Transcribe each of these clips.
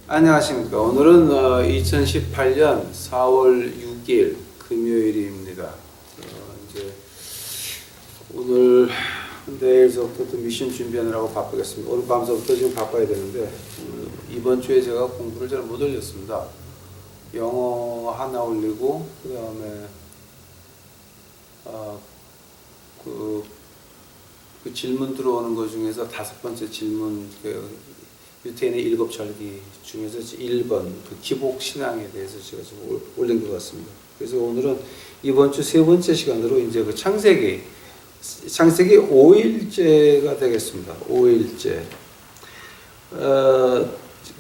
안녕하십니까. 오늘은 2018년 4월 6일 금요일입니다. 이제 오늘 내일서부터 또 미션 준비하느라고 바쁘겠습니다. 오늘 밤서부터 지금 바빠야 되는데 이번 주에 제가 공부를 잘 못 올렸습니다. 영어 하나 올리고 그 다음에 그 질문 들어오는 것 중에서 5번째 질문 유태인의 7절기 중에서 1번 그 기복 신앙에 대해서 제가 좀 올린 것 같습니다. 그래서 오늘은 이번 주 3번째 시간으로 이제 그 창세기 5일째가 되겠습니다. 5일째.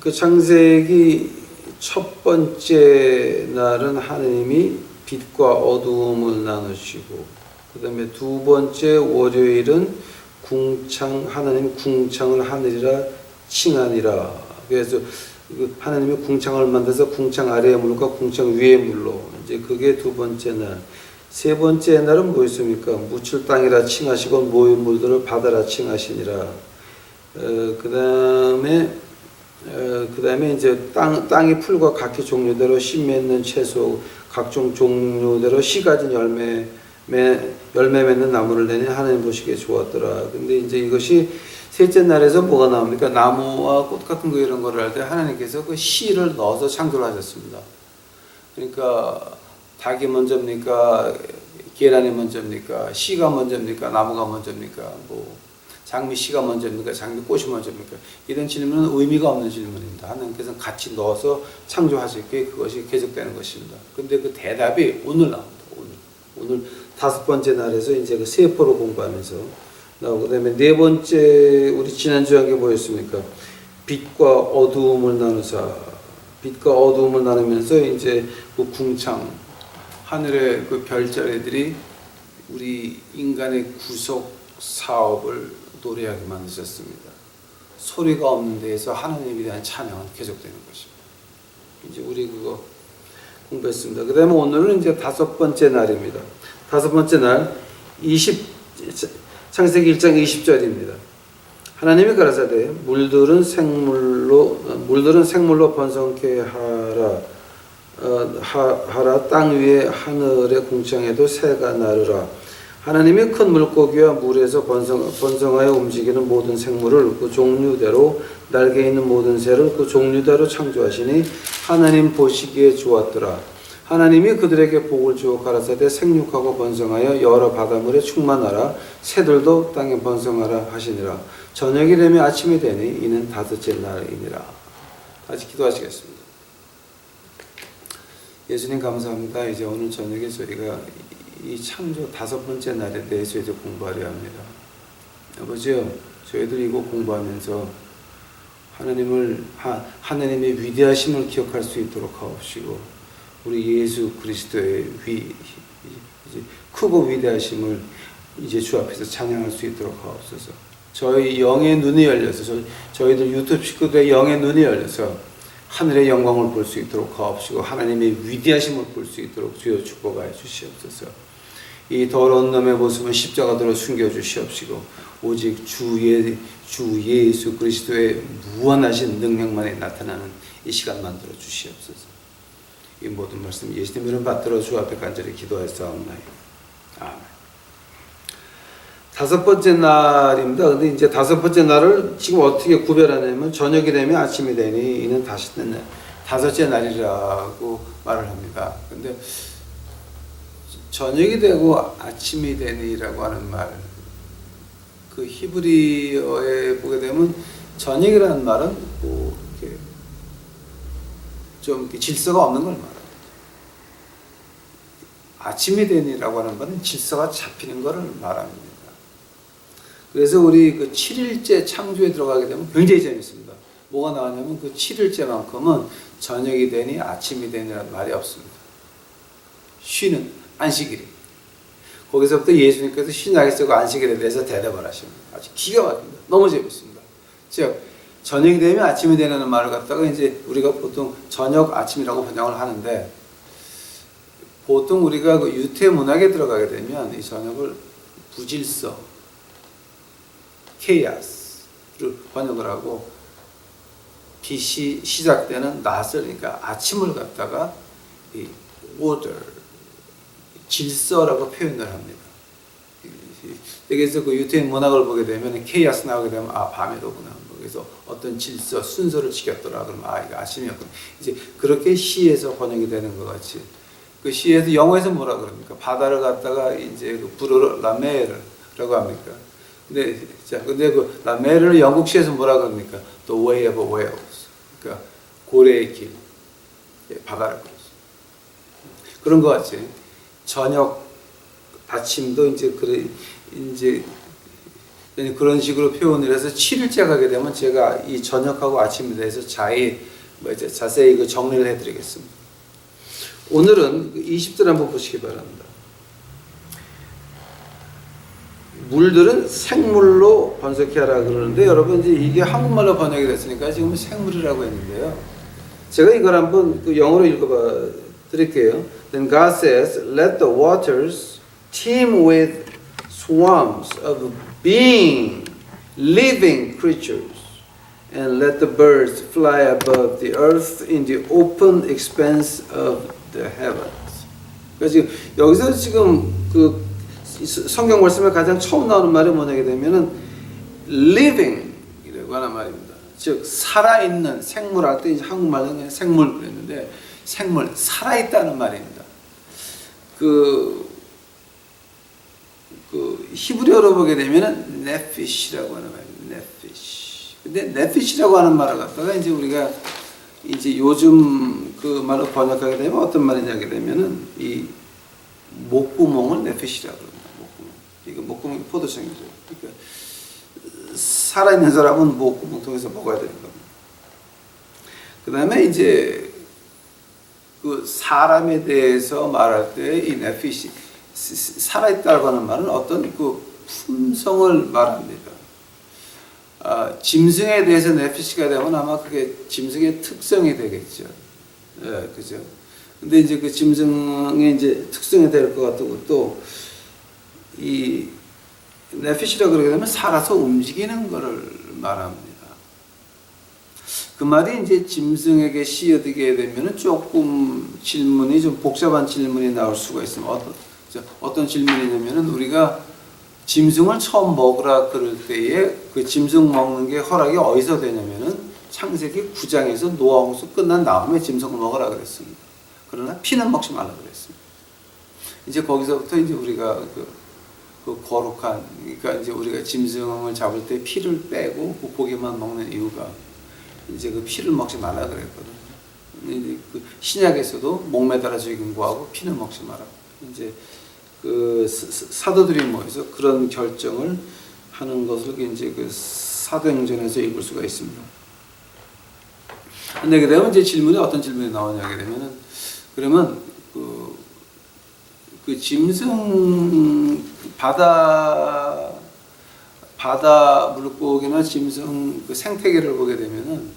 그 창세기 첫 번째 날은 하느님이 빛과 어두움을 나누시고, 그 다음에 두 번째 월요일은 하나님 궁창을 하늘이라 칭하니라. 그래서 하나님이 궁창을 만들어서 궁창 아래의 물과 궁창 위의 물로, 이제 그게 두 번째 날. 세 번째 날은 뭐였습니까? 묻힐 땅이라 칭하시고 모인 물들을 바다라 칭하시니라. 그 다음에 이제 땅이 풀과 각기 종류대로 씨 맺는 채소, 각종 종류대로 씨 가진 열매 맺는 나무를 내니 하나님 보시기에 좋았더라. 근데 이제 이것이 셋째 날에서 뭐가 나옵니까? 나무와 꽃 같은 거 이런 거를 할 때 하나님께서 그 씨를 넣어서 창조를 하셨습니다. 그러니까 닭이 먼저입니까? 계란이 먼저입니까? 씨가 먼저입니까? 나무가 먼저입니까? 장미 씨가 먼저입니까? 장미 꽃이 먼저입니까? 이런 질문은 의미가 없는 질문입니다. 하나님께서는 같이 넣어서 창조하셨기에 그것이 계속되는 것입니다. 근데 그 대답이 오늘 나옵니다. 오늘 5번째 날에서 이제 그 세포로 공부하면서 나오고, 그다음에 네 번째 우리 지난주에 한 게 뭐였습니까? 빛과 어두움을 나누사. 빛과 어두움을 나누면서 이제 그 궁창 하늘의 그 별자리들이 우리 인간의 구속 사업을 노래하게 만드셨습니다. 소리가 없는 데에서 하나님에 대한 찬양은 계속되는 것입니다. 이제 우리 그거 공부했습니다. 그 다음에 오늘은 이제 5번째 날입니다. 5번째 날 창세기 1장 20절입니다. 하나님이 가라사대 물들은 생물로 번성케 하라 땅 위에 하늘의 궁창에도 새가 나르라. 하나님이 큰 물고기와 물에서 번성하여 움직이는 모든 생물을 그 종류대로, 날개 있는 모든 새를 그 종류대로 창조하시니 하나님 보시기에 좋았더라. 하나님이 그들에게 복을 주어 가라사대 생육하고 번성하여 여러 바닷물에 충만하라. 새들도 땅에 번성하라 하시니라. 저녁이 되며 아침이 되니 이는 5째 날이니라. 다시 기도하시겠습니다. 예수님 감사합니다. 이제 오늘 저녁에 저희가 이 창조 5번째 날에 대해서 이제 공부하려 합니다. 아버지요, 저희들 이거 공부하면서 하나님의 위대하심을 기억할 수 있도록 하옵시고, 우리 예수 그리스도의 크고 위대하심을 이제 주 앞에서 찬양할 수 있도록 하옵소서. 저희 영의 눈이 열려서, 저희들 유튜브 식구들의 영의 눈이 열려서 하늘의 영광을 볼 수 있도록 하옵시고, 하나님의 위대하심을 볼 수 있도록 주여 축복하여 주시옵소서. 이 더러운 놈의 모습은 십자가대로 숨겨주시옵시고, 오직 주 예수 그리스도의 무한하신 능력만이 나타나는 이 시간 만들어 주시옵소서. 이 모든 말씀 예수님 이름 받들어 주 앞에 간절히 기도하였사옵나이다. 아멘. 5번째 날입니다. 근데 이제 5번째 날을 지금 어떻게 구별하냐면, 저녁이 되면 아침이 되니 이는 5째 날이라고 말을 합니다. 근데 저녁이 되고 아침이 되니라고 하는 말, 그 히브리어에 보게 되면 저녁이라는 말은 이렇게 좀 질서가 없는 걸 말합니다. 아침이 되니라고 하는 말은 질서가 잡히는 것을 말합니다. 그래서 우리 그 7일째 창조에 들어가게 되면 굉장히 재밌습니다. 뭐가 나왔냐면 그 7일째만큼은 저녁이 되니 아침이 되니라는 말이 없습니다. 쉬는 안식일이. 거기서부터 예수님께서 신약에 쓰고 안식일에 대해서 대답을 하십니다. 아주 기가 막힙니다. 너무 재밌습니다. 즉 저녁이 되면 아침이 되는 말을 갖다가 이제 우리가 보통 저녁 아침이라고 번역을 하는데, 보통 우리가 그 유태 문학에 들어가게 되면 이 저녁을 부질서, 케이아스를 번역을 하고, BC 시작 때는 낫을, 그러니까 아침을 갖다가 이 order, 질서라고 표현을 합니다. 그래서 그 유태인 문학을 보게 되면 케이아스 나오게 되면 밤이로구나. 그래서 어떤 질서, 순서를 지켰더라. 그러면 이거 아침이었구나. 이제 그렇게 시에서 번역이 되는 것 같이. 그 시에서 영어에서 뭐라 그럽니까? 바다를 갖다가 이제 그 불어로 라메르라고 합니까? 근데 그 라메르를 영국시에서 뭐라 그럽니까? The Way of Wales. 그러니까 고래의 길. 바다를 그러죠. 그런 것 같이. 저녁, 아침도 이제 그런 식으로 표현을 해서 7일째 가게 되면 제가 이 저녁하고 아침에 대해서 자세히 그 정리를 해드리겠습니다. 오늘은 20절 한번 보시기 바랍니다. 물들은 생물로 번성케 하라 그러는데 여러분 이제 이게 한국말로 번역이 됐으니까 지금 생물이라고 했는데요. 제가 이걸 한번 그 영어로 읽어봐 드릴게요. Then God says, let the waters teem with swarms of being living creatures, and let the birds fly above the earth in the open expanse of the heavens. 그러니까 여기서 그 성경 말씀에 가장 처음 나오는 말이 뭐냐게 되면은 living이라고 하는 말입니다. 즉 살아있는 생물 할 때 이제 한국말로는 생물 그랬는데 생물 살아있다는 말입니다. 그 히브리어로 보게 되면은 네피시라고 하는 말입니다. 네피시. 근데 네피시라고 하는 말을 갖다가 이제 우리가 이제 요즘 그 말로 번역하게 되면 어떤 말이냐게 되면은 이 목구멍을 네피시라고 합니다. 목구멍. 이거 목구멍이 포도청이죠. 그러니까 살아있는 사람은 목구멍 통해서 먹어야 되는 겁니다. 그 다음에 이제 그 사람에 대해서 말할 때 이 네피시 살아있다고 하는 말은 어떤 그 품성을 말합니다. 짐승에 대해서 네피시가 되면 아마 그게 짐승의 특성이 되겠죠. 예, 그죠. 근데 이제 그 짐승의 이제 특성이 될 것 같고 또 이 네피시라 그러게 되면 살아서 움직이는 것을 말합니다. 그 말이 이제 짐승에게 씌어지게 되면은 조금 질문이 좀 복잡한 질문이 나올 수가 있습니다. 어떤 질문이냐면은 우리가 짐승을 처음 먹으라 그럴 때에 그 짐승 먹는 게 허락이 어디서 되냐면은 창세기 9장에서 노아 홍수 끝난 다음에 짐승을 먹으라 그랬습니다. 그러나 피는 먹지 말라 그랬습니다. 이제 거기서부터 이제 우리가 그 거룩한, 그러니까 이제 우리가 짐승을 잡을 때 피를 빼고 그 고기만 먹는 이유가 이제 그 피를 먹지 말라 그랬거든요. 이제 그 신약에서도 목매달아 죽인 거하고 피는 먹지 마라. 이제 그 사도들이 모여서 그런 결정을 하는 것을 이제 그 사도행전에서 읽을 수가 있습니다. 근데 그다음에 이제 질문이 어떤 질문이 나오냐게 되면은 그러면 그 짐승 바다 물고기나 짐승 그 생태계를 보게 되면은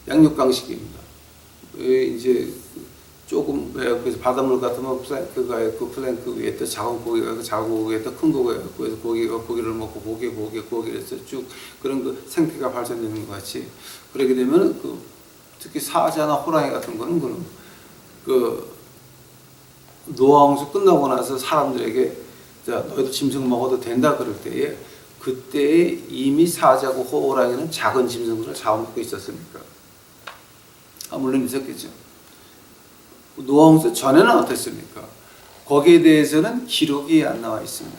양육강식입니다. 이제 조금 그래서 바닷물 같으면 그 플랭크 위에 또 작은 고기가 그 작은 고기에 또 큰 고기가 그래서 고기를 먹고 고기를 해서 쭉 그런 그 생태가 발전되는 것 같이 그러게 되면은 그 특히 사자나 호랑이 같은 거는 그 노아 홍수 끝나고 나서 사람들에게 자 너희도 짐승 먹어도 된다 그럴 때에 그때 이미 사자고 호랑이는 작은 짐승들을 잡아먹고 있었습니까? 물론 있었겠죠. 노아 홍수 전에는 어땠습니까? 거기에 대해서는 기록이 안 나와 있습니다.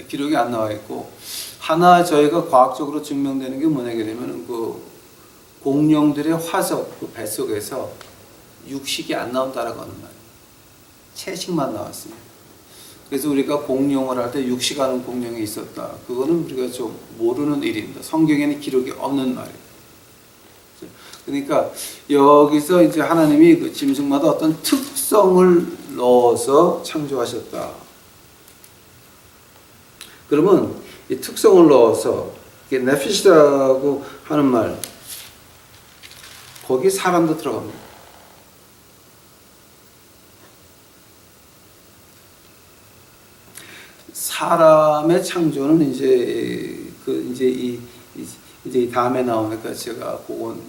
기록이 안 나와 있고 하나 저희가 과학적으로 증명되는 게 뭐냐게 되면 그 공룡들의 화석 그 뱃속에서 육식이 안 나온다라고 하는 말이에요. 채식만 나왔습니다. 그래서 우리가 공룡을 할 때 육식하는 공룡이 있었다. 그거는 우리가 좀 모르는 일입니다. 성경에는 기록이 없는 말이에요. 그러니까 여기서 이제 하나님이 그 짐승마다 어떤 특성을 넣어서 창조하셨다. 그러면 이 특성을 넣어서 이게 네피시라고 하는 말 거기 사람도 들어갑니다. 사람의 창조는 이제 이 이제 이 다음에 나오니까 제가 그건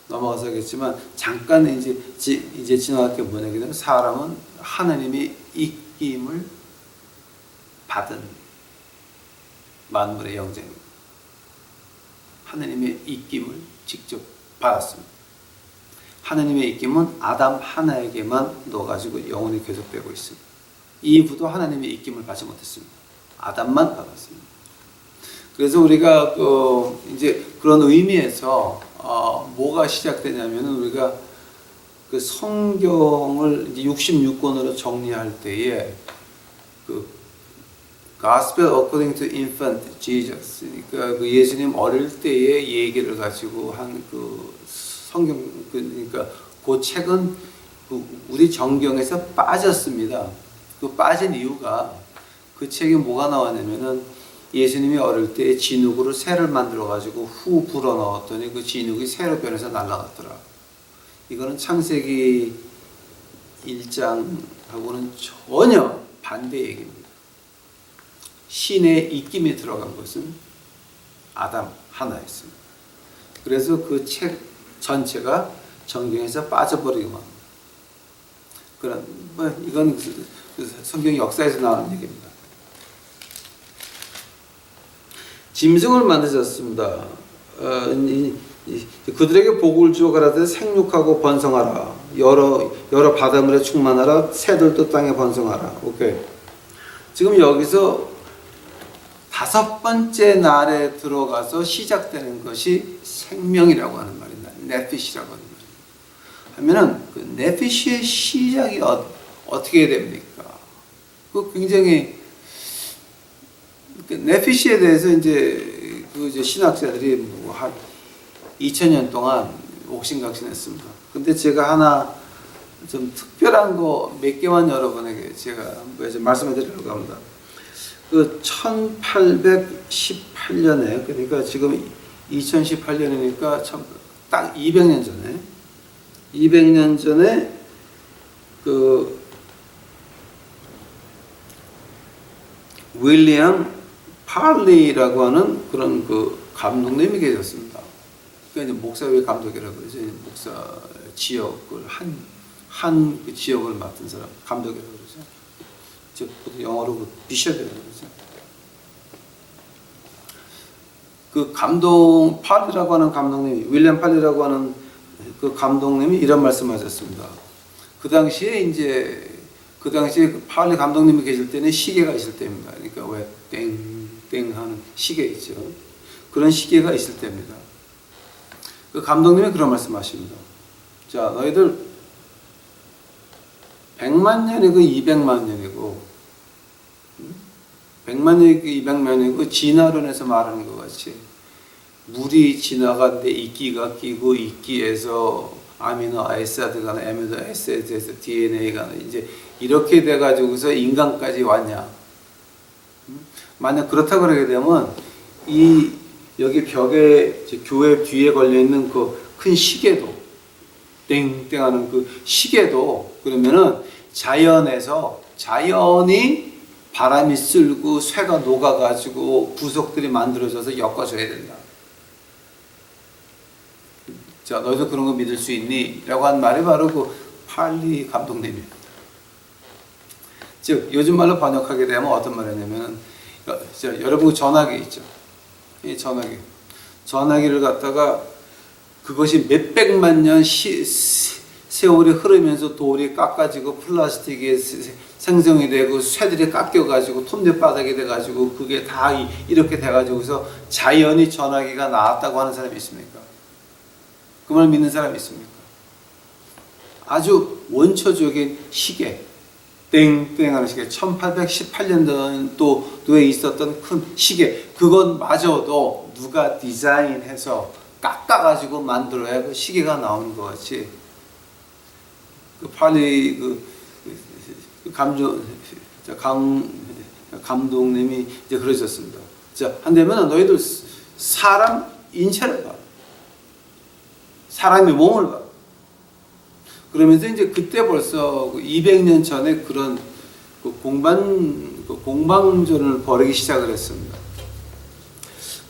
넘어가서 하겠지만 잠깐 이제 지나갈 게 뭐냐면 사람은 하나님의 이김을 받은 만물의 영장입니다. 하나님의 이김을 직접 받았습니다. 하나님의 이김은 아담 하나에게만 넣어가지고 영원히 계속되고 있습니다. 이브도 하나님의 이김을 받지 못했습니다. 아담만 받았습니다. 그래서 우리가 이제 그런 의미에서 뭐가 시작되냐면은 우리가 그 성경을 이제 66권으로 정리할 때에 그 Gospel according to infant Jesus, 그러니까 그 예수님 어릴 때의 얘기를 가지고 한 그 성경 그러니까 그 책은 우리 정경에서 빠졌습니다. 그 빠진 이유가 그 책에 뭐가 나왔냐면은 예수님이 어릴 때 진흙으로 새를 만들어 가지고 후 불어 넣었더니 그 진흙이 새로 변해서 날아갔더라. 이거는 창세기 1장하고는 전혀 반대 얘기입니다. 신의 입김에 들어간 것은 아담 하나였습니다. 그래서 그 책 전체가 정경에서 빠져버리기만 합니다. 그런 이건 성경 역사에서 나오는 얘기입니다. 짐승을 만드셨습니다. 그들에게 복을 주어 가라사대 생육하고 번성하라. 여러 바닷물에 충만하라. 새들도 땅에 번성하라. 오케이. 지금 여기서 5번째 날에 들어가서 시작되는 것이 생명이라고 하는 말입니다. 네피시라고 하는 말입니다. 하면은 그 네피시의 시작이 어떻게 됩니까? 그 굉장히 네피시에 대해서 이제 그 신학자들이 뭐 한 2000년 동안 옥신각신했습니다. 근데 제가 하나 좀 특별한 거 몇 개만 여러분에게 제가 말씀해 드리려고 합니다. 그 1818년에 그러니까 지금 2018년이니까 딱 200년 전에 그 윌리엄 팔리라고 하는 그런 그 감독님이 계셨습니다. 그러니까 이제 목사회 감독이라고 그러죠. 목사 지역을 한 그 지역을 맡은 사람 감독이라고 그러죠. 즉 영어로 그 비숍이라고 그러죠. 그 감독 팔리라고 하는 감독님이 윌리엄 팔리라고 하는 그 감독님이 이런 말씀하셨습니다. 그 당시에 그 팔리 감독님이 계실 때는 시계가 있을 때입니다. 그러니까 왜 땡땡 하는 시계 있죠. 그런 시계가 있을 때입니다. 그 감독님이 그런 말씀하십니다. 자, 너희들 100만 년이고 200만 년이고 100만 년이고 200만 년이고 진화론에서 말하는 것 같이 물이 지나갔는데 이끼가 끼고 이끼에서 아미노 아시드가 아미노 아시드에서 DNA가 이제 이렇게 돼가지고서 인간까지 왔냐? 만약 그렇다 그러게 되면 이 여기 벽에 교회 뒤에 걸려 있는 그 큰 시계도 땡땡하는 그 시계도 그러면은 자연이 바람이 쓸고 쇠가 녹아가지고 부속들이 만들어져서 엮어줘야 된다. 자, 너희도 그런 거 믿을 수 있니? 라고 한 말이 바로 그 팔리 감독님입니다. 즉 요즘 말로 번역하게 되면 어떤 말이냐면 여러분 전화기 있죠. 이 전화기를 갖다가 그것이 몇백만 년 세월이 흐르면서 돌이 깎아지고 플라스틱이 생성이 되고 쇠들이 깎여가지고 톱니바닥이 돼가지고 그게 다 이렇게 돼가지고서 자연히 전화기가 나왔다고 하는 사람이 있습니까? 그 말 믿는 사람이 있습니까? 아주 원초적인 시계 땡땡하는 시계 1818년도에 있었던 큰 시계 그것마저도 누가 디자인해서 깎아가지고 만들어야 그 시계가 나오는 것 같이 그 팔리 감독님이 이제 그러셨습니다. 자, 한다면 너희들 사람 인체를 봐. 사람의 몸을 봐. 그러면서 이제 그때 벌써 200년 전에 그런 공방전을 벌이기 시작을 했습니다.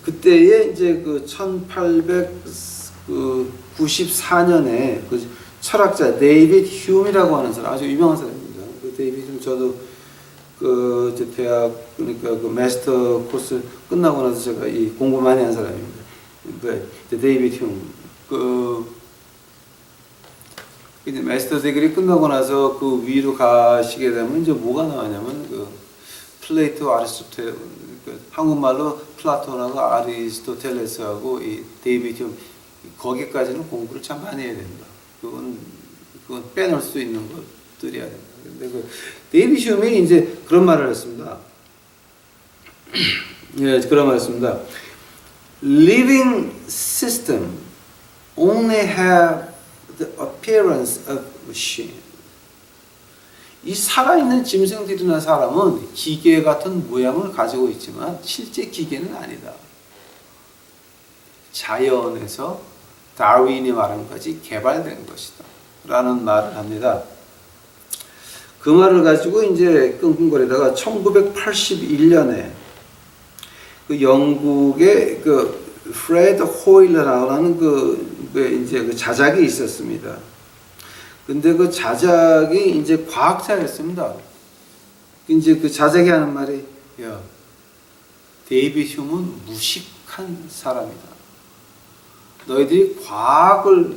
그때에 이제 그 1894년에 그 철학자 데이비드 휴미라고 하는 사람, 아주 유명한 사람입니다. 그 데이비드 휴미 저도 그 이제 대학 그러니까 그 마스터 코스 끝나고 나서 제가 이 공부 많이 한 사람입니다. 그 데이비드 휴미 이제 마스터 디그리 끝나고 나서 그 위로 가시게 되면 이제 뭐가 나왔냐면 그 플레이토, 아리스토텔, 한국말로 플라톤하고 아리스토텔레스하고 이 데이비드 휴미 거기까지는 공부를 참 많이 해야 된다. 그건 빼놓을 수 있는 것들이야 된다. 근데 그 데이비드 휴미 이제 그런 말을 했습니다. 예, 그런 말을 했습니다. Living system only have the appearance of machine. 이 살아있는 짐승들이나 사람은 기계 같은 모양을 가지고 있지만 실제 기계는 아니다. 자연에서 다윈이 말한 것이 개발된 것이다. 라는 말을 합니다. 그 말을 가지고 이제 끙끙거리다가 1981년에 그 영국의 그 프레드 호일러라는 이제 그 자작이 있었습니다. 근데 그 자작이 이제 과학자였습니다. 이제 그 자작이 하는 말이, 야, 데이비드 휴미는 무식한 사람이다. 너희들이 과학을,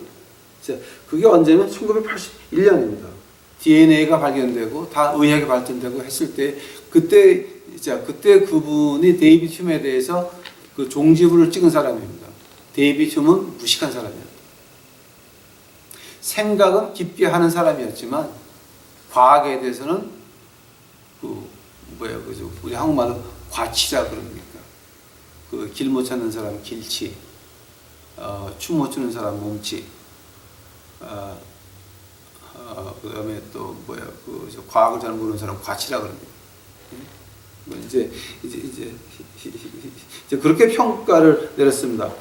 그게 언제면 1981년입니다. DNA가 발견되고 다 의학이 발전되고 했을 때, 그때 그분이 데이비드 휴미에 대해서 그 종지부를 찍은 사람입니다. 데이비드 휴미는 무식한 사람이었다. 생각은 깊게 하는 사람이었지만 과학에 대해서는 우리 한국말로 과치자 그럽니까? 그 길 못 찾는 사람 길치, 춤 못 추는 사람 몸치, 그다음에 또 과학을 잘 모르는 사람 과치라 그럽니다. 이제 그렇게 평가를 내렸습니다.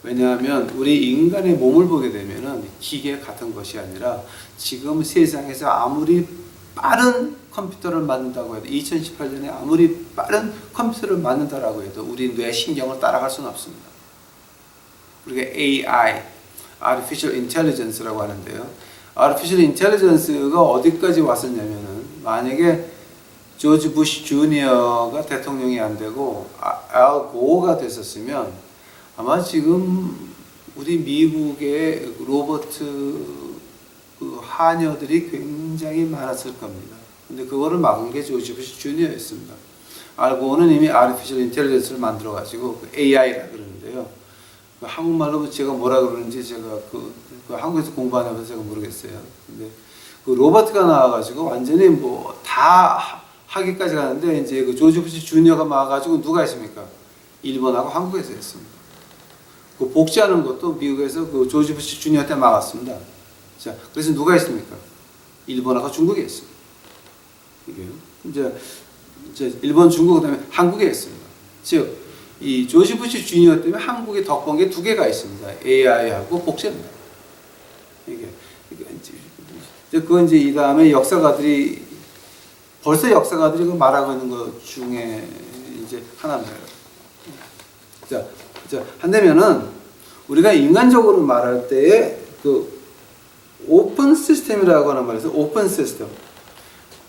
왜냐하면 우리 인간의 몸을 보게 되면은 기계 같은 것이 아니라 지금 세상에서 아무리 빠른 컴퓨터를 만든다고 해도 2018년에 아무리 빠른 컴퓨터를 만든다라고 해도 우리 뇌 신경을 따라갈 수는 없습니다. 우리가 AI, Artificial Intelligence라고 하는데요. Artificial Intelligence가 어디까지 왔었냐면은 만약에 조지 부시 주니어가 대통령이 안 되고 알 고어가 됐었으면 아마 지금 우리 미국의 로버트 그 하녀들이 굉장히 많았을 겁니다. 근데 그거를 막은 게 조지 부시 주니어였습니다. 알 고어는 이미 Artificial Intelligence를 만들어 가지고 AI라 그러는데요. 그 한국말로 제가 뭐라 그러는지 제가 그 한국에서 공부 안 해봐서 제가 모르겠어요. 근데 그 로버트가 나와가지고 완전히 뭐 다 하기까지 가는데 이제 그 조지 부시 주니어가 나와가지고 누가 했습니까? 일본하고 한국에서 했습니다. 그 복제하는 것도 미국에서 그 조지 부시 주니어 때 막았습니다. 자, 그래서 누가 했습니까? 일본하고 중국이 했습니다. 이게 이제 일본, 중국 그다음에 한국이 했습니다. 즉 이 조지 부시 주니어 때문에 한국에 덕본 게 두 개가 있습니다. AI하고 복제입니다. 그건 이제 이 다음에 벌써 역사가들이 말하고 있는 것 중에 이제 하나입니다. 자, 한다면은 우리가 인간적으로 말할 때에 그 오픈 시스템이라고 하는 말에서 오픈 시스템,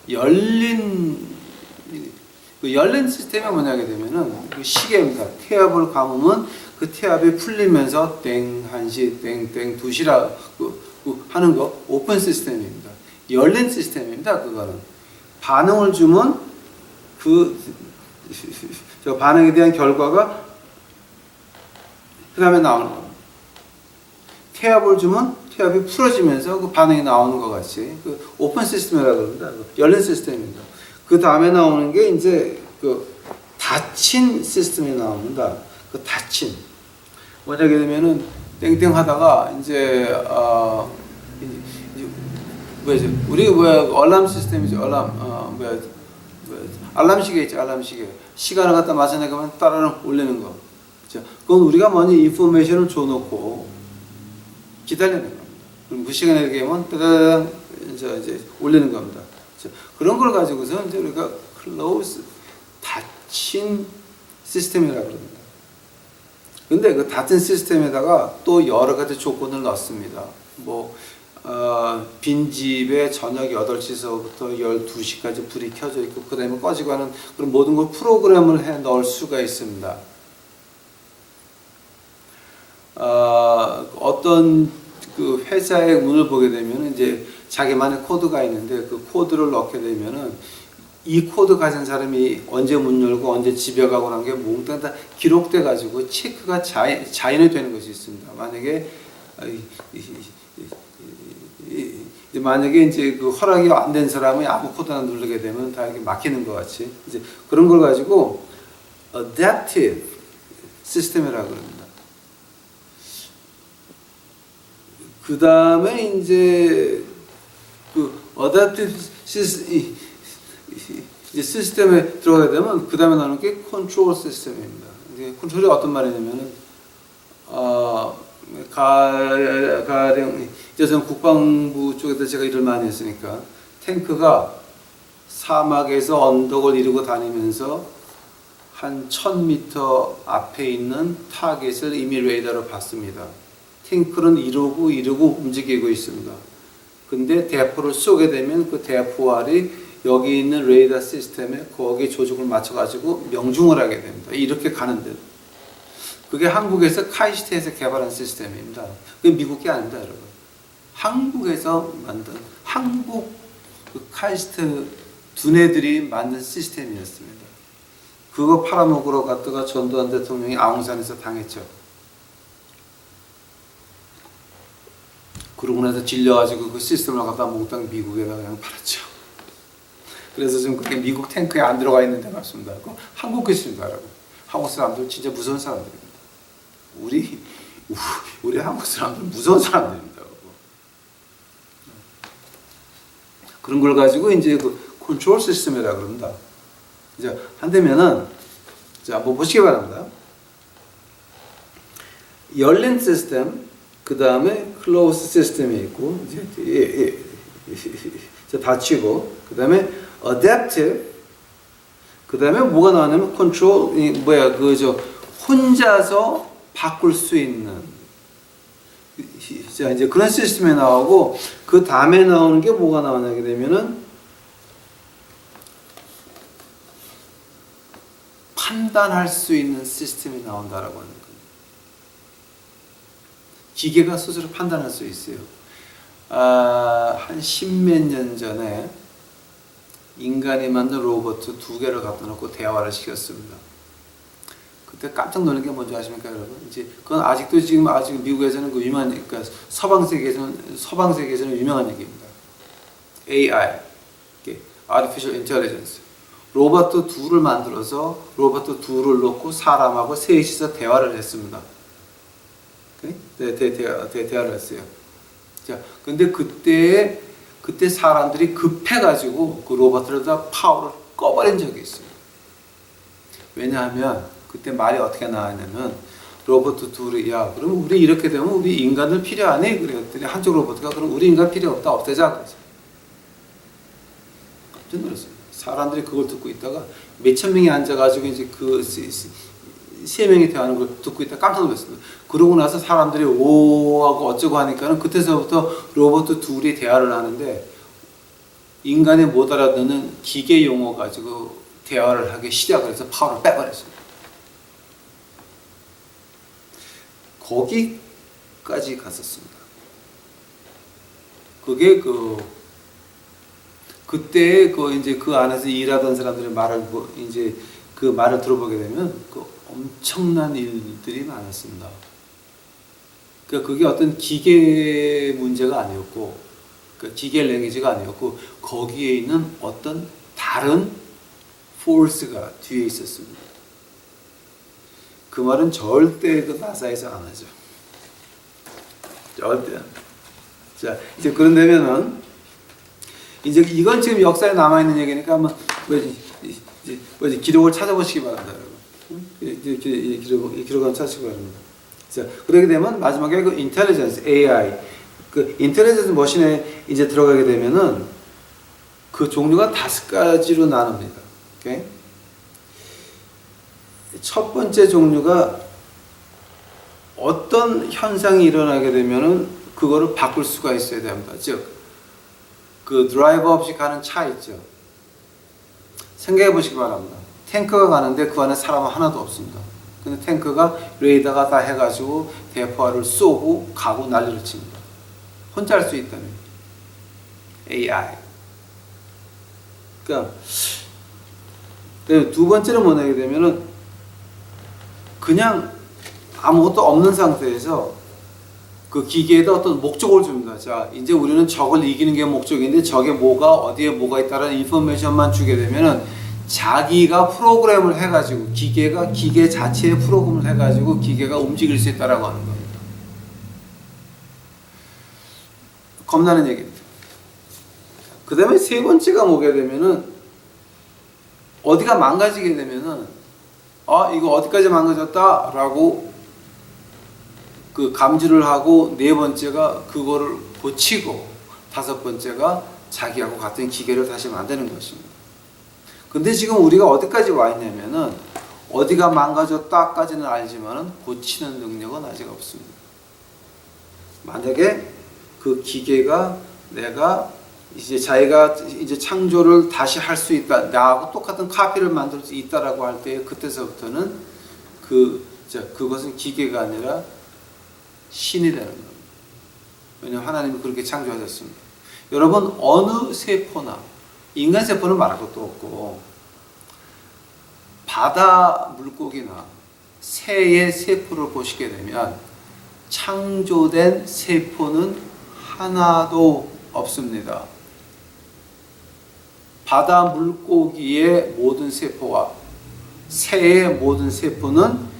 열린 시스템이 뭐냐게 되면은 그 시계입니다. 태압을 감으면 그 태압이 풀리면서 땡 1시, 땡 2시라 하는 거 오픈 시스템입니다. 열린 시스템입니다. 그거는 반응을 주면 저 반응에 대한 결과가 그 다음에 나오는 겁니다. 태압을 주면 태압이 풀어지면서 그 반응이 나오는 것 같이 그 오픈 시스템이라고 합니다. 열린 시스템입니다. 그 다음에 나오는 게 이제 그 닫힌 시스템이 나옵니다. 그 닫힌 뭐냐게 되면은 땡땡 하다가 이제 우리 알람 시스템이죠. 알람 시계 있죠. 알람 시계 시간을 갖다 맞춰내면 따라는 올리는 거. 그건 우리가 먼저 인포메이션을 줘놓고 기다리는 겁니다. 그럼 그 시간에 되면 따다당 이제 올리는 겁니다. 그런 걸 가지고서 이제 우리가 close, 닫힌 시스템이라고 그럽니다. 근데 그 닫힌 시스템에다가 또 여러 가지 조건을 넣습니다. 빈집에 저녁 8시서부터 12시까지 불이 켜져 있고, 그 다음에 꺼지고 하는 그런 모든 걸 프로그램을 해 넣을 수가 있습니다. 어떤 그 회사의 문을 보게 되면 이제 자기만의 코드가 있는데 그 코드를 넣게 되면은 이 코드 가진 사람이 언제 문 열고 언제 집에 가고 하는 게 몽땅 다 기록돼 가지고 체크가 자연이 되는 것이 있습니다. 만약에 이제 그 허락이 안 된 사람이 아무 코드나 누르게 되면 다 이렇게 막히는 것 같이 이제 그런 걸 가지고 adaptive 시스템이라고 합니다. 그 다음에 이제 그 adaptive 시스템에 들어가게 되면 그 다음에 나오는 게 컨트롤 시스템입니다. 컨트롤이 어떤 말이냐면은 가령 이제 저는 국방부 쪽에서 제가 일을 많이 했으니까 탱크가 사막에서 언덕을 이루고 다니면서 한 1000m 앞에 있는 타겟을 이미 레이더로 봤습니다. 탱크는 이러고 움직이고 있습니다. 근데 대포를 쏘게 되면 그 대포알이 여기 있는 레이더 시스템에 거기 조직을 맞춰가지고 명중을 하게 됩니다. 이렇게 가는데 그게 한국에서 카이스트에서 개발한 시스템입니다. 그게 미국이 아닙니다, 여러분. 한국에서 만든 한국 그 카이스트 두뇌들이 만든 시스템이었습니다. 그거 팔아먹으러 갔다가 전두환 대통령이 아웅산에서 당했죠. 그러고 나서 질려가지고 그 시스템을 갖다 몽땅 미국에다 그냥 팔았죠. 그래서 지금 그게 미국 탱크에 안 들어가 있는데 맞습니다. 한국 것입니다, 여러분. 한국 사람들 진짜 무서운 사람들입니다. 우리 한국 사람들 무서운 사람들입니다. 그런 걸 가지고 이제 그 컨트롤 시스템이라고 그럽니다. 이제 한다면은 자 한번 보시기 바랍니다. 열린 시스템, 그 다음에 클로즈 시스템이 있고 이제 닫히고, 그 다음에 adaptive, 그 다음에 뭐가 나왔냐면 control, 혼자서 바꿀 수 있는, 자 이제 그런 시스템이 나오고, 그 다음에 나오는 게 뭐가 나오냐게 되면은 판단할 수 있는 시스템이 나온다라고 하는 거예요. 기계가 스스로 판단할 수 있어요. 한 10몇 년 전에 인간이 만든 로봇 2개를 갖다 놓고 대화를 시켰습니다. 그때 깜짝 놀란 게 뭔지 아십니까, 여러분? 이제 그건 아직도 지금 아직 미국에서는 그 그러니까 서방 세계에서는 유명한 얘기입니다. AI, Artificial Intelligence. 로봇 2를 만들어서 로봇 2를 놓고 사람하고 셋이서 대화를 했습니다. 대화를 했어요. 자, 근데 그때 사람들이 급해가지고 그 로봇을 다 파워를 꺼버린 적이 있어요. 왜냐하면 그때 말이 어떻게 나왔냐면 로봇 둘이 야 그럼 우리 이렇게 되면 우리 인간들 필요하니? 그랬더니 한쪽 로봇가 그럼 우리 인간 필요 없다, 없애자 그랬어요. 깜짝 놀랐어요. 사람들이 그걸 듣고 있다가 몇천 명이 앉아가지고 이제 그 세 명이 대화하는 걸 듣고 있다 깜짝 놀랐습니다. 그러고 나서 사람들이 오하고 어쩌고 하니까는 그때서부터 로봇 둘이 대화를 하는데 인간이 못 알아듣는 기계 용어 가지고 대화를 하기 시작을 해서 파워를 빼버렸습니다. 거기까지 갔었습니다. 그게 그때 이제 그 안에서 일하던 사람들의 말을 이제 그 말을 들어보게 되면 엄청난 일들이 많았습니다. 그러니까 그게 어떤 기계 문제가 아니었고, 그러니까 기계 랭귀지가 아니었고, 거기에 있는 어떤 다른 포스가 뒤에 있었습니다. 그 말은 절대 그 나사에서 안 하죠. 절대. 자, 이제 그런다면은 이제 이건 지금 역사에 남아 있는 얘기니까 한번 기록을 찾아보시기 바랍니다, 여러분. 기록을 찾으시기 바랍니다. 자, 그렇게 되면 마지막에 그 인텔리전스 AI, 그 인텔리전스 머신에 이제 들어가게 되면은 그 종류가 5가지로 나눕니다. 오케이? 첫 번째 종류가 어떤 현상이 일어나게 되면은 그거를 바꿀 수가 있어야 됩니다. 즉, 그 드라이버 없이 가는 차 있죠. 생각해 보시기 바랍니다. 탱크가 가는데 그 안에 사람은 하나도 없습니다. 근데 탱크가 레이더가 다 해가지고 대포를 쏘고 가고 난리를 칩니다. 혼자 할 수 있다면 AI. 그러니까 두 번째는 뭐냐게 되면은 그냥 아무것도 없는 상태에서 그 기계에다 어떤 목적을 줍니다. 자, 이제 우리는 적을 이기는 게 목적인데 적에 뭐가 어디에 뭐가 있다는 인포메이션만 주게 되면은 자기가 프로그램을 해가지고 기계가 기계 자체의 프로그램을 해가지고 기계가 움직일 수 있다라고 하는 겁니다. 겁나는 얘기입니다. 그 다음에 세 번째가 뭐게 되면은 어디가 망가지게 되면은 이거 어디까지 망가졌다라고 그 감지를 하고 네 번째가 그거를 고치고 다섯 번째가 자기하고 같은 기계를 다시 만드는 것입니다. 근데 지금 우리가 어디까지 와 있냐면은 어디가 망가졌다까지는 알지만은 고치는 능력은 아직 없습니다. 만약에 그 기계가 내가 이제 자기가 이제 창조를 다시 할 수 있다, 나하고 똑같은 카피를 만들 수 있다라고 할 때 그때서부터는 그것은 기계가 아니라 신이 되는 겁니다. 왜냐하면 하나님이 그렇게 창조하셨습니다. 여러분 어느 세포나 인간 세포는 말할 것도 없고 바다 물고기나 새의 세포를 보시게 되면 창조된 세포는 하나도 없습니다. 바다 물고기의 모든 세포와 새의 모든 세포는